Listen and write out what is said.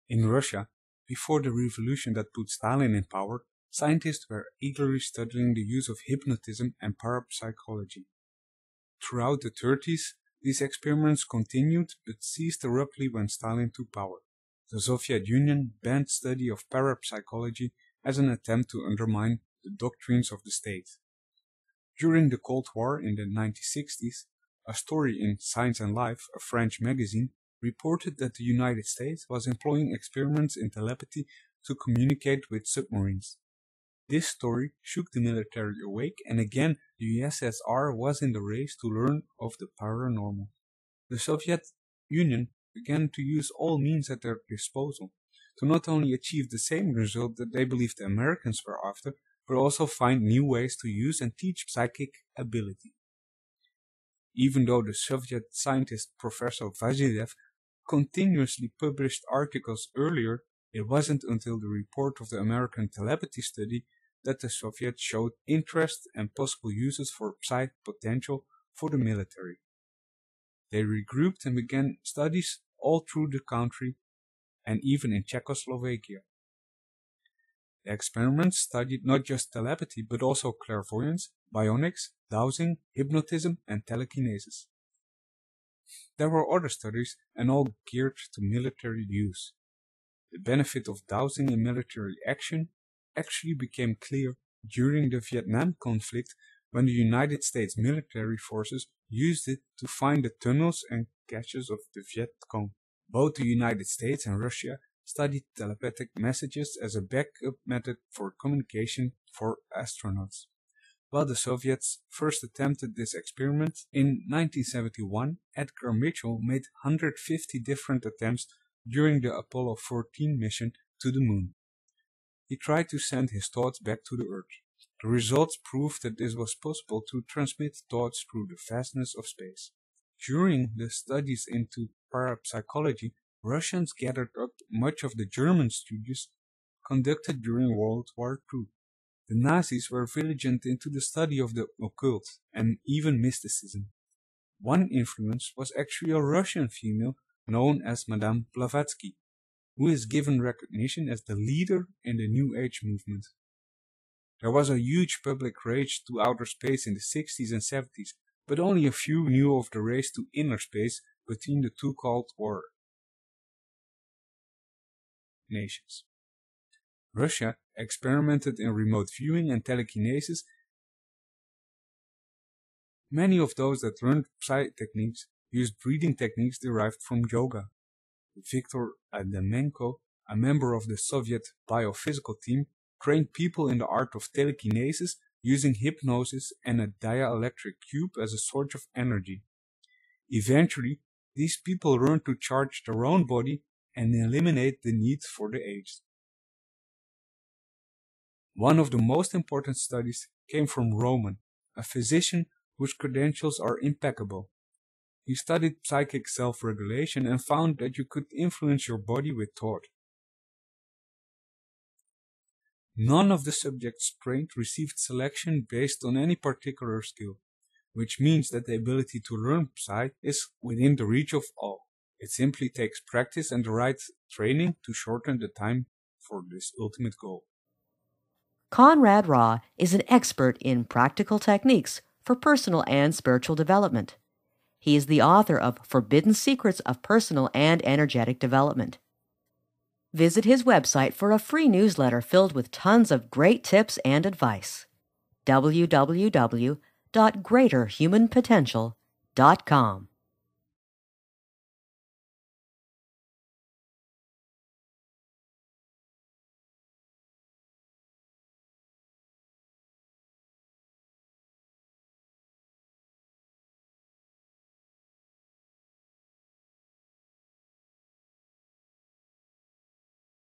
In Russia, before the revolution that put Stalin in power, scientists were eagerly studying the use of hypnotism and parapsychology. Throughout the 30s, these experiments continued but ceased abruptly when Stalin took power. The Soviet Union banned study of parapsychology as an attempt to undermine the doctrines of the state. During the Cold War in the 1960s, a story in Science and Life, a French magazine, reported that the United States was employing experiments in telepathy to communicate with submarines. This story shook the military awake, and again the USSR was in the race to learn of the paranormal. The Soviet Union began to use all means at their disposal to not only achieve the same result that they believed the Americans were after, but also find new ways to use and teach psychic ability. Even though the Soviet scientist Professor Vasilyev continuously published articles earlier, it wasn't until the report of the American telepathy study that the Soviets showed interest and possible uses for psychic potential for the military. They regrouped and began studies all through the country and even in Czechoslovakia. The experiments studied not just telepathy but also clairvoyance, bionics, dowsing, hypnotism, and telekinesis. There were other studies and all geared to military use. The benefit of dowsing in military action actually became clear during the Vietnam conflict when the United States military forces used it to find the tunnels and caches of the Viet Cong. Both the United States and Russia studied telepathic messages as a backup method for communication for astronauts. While the Soviets first attempted this experiment in 1971, Edgar Mitchell made 150 different attempts during the Apollo 14 mission to the Moon. He tried to send his thoughts back to the Earth. The results proved that this was possible to transmit thoughts through the vastness of space. During the studies into parapsychology, Russians gathered up much of the German studies conducted during World War II. The Nazis were vigilant into the study of the occult and even mysticism. One influence was actually a Russian female known as Madame Blavatsky, who is given recognition as the leader in the New Age movement. There was a huge public race to outer space in the 60s and 70s, but only a few knew of the race to inner space between the two Cold War nations. Russia experimented in remote viewing and telekinesis. Many of those that learned psi techniques used breathing techniques derived from yoga. Viktor Adamenko, a member of the Soviet biophysical team, trained people in the art of telekinesis using hypnosis and a dielectric cube as a source of energy. Eventually, these people learned to charge their own body and eliminate the need for the aids. One of the most important studies came from Roman, a physician whose credentials are impeccable. He studied psychic self-regulation and found that you could influence your body with thought. None of the subjects trained received selection based on any particular skill, which means that the ability to learn Psi is within the reach of all. It simply takes practice and the right training to shorten the time for this ultimate goal. Conrad Raw is an expert in practical techniques for personal and spiritual development. He is the author of Forbidden Secrets of Personal and Energetic Development. Visit his website for a free newsletter filled with tons of great tips and advice. www.greaterhumanpotential.com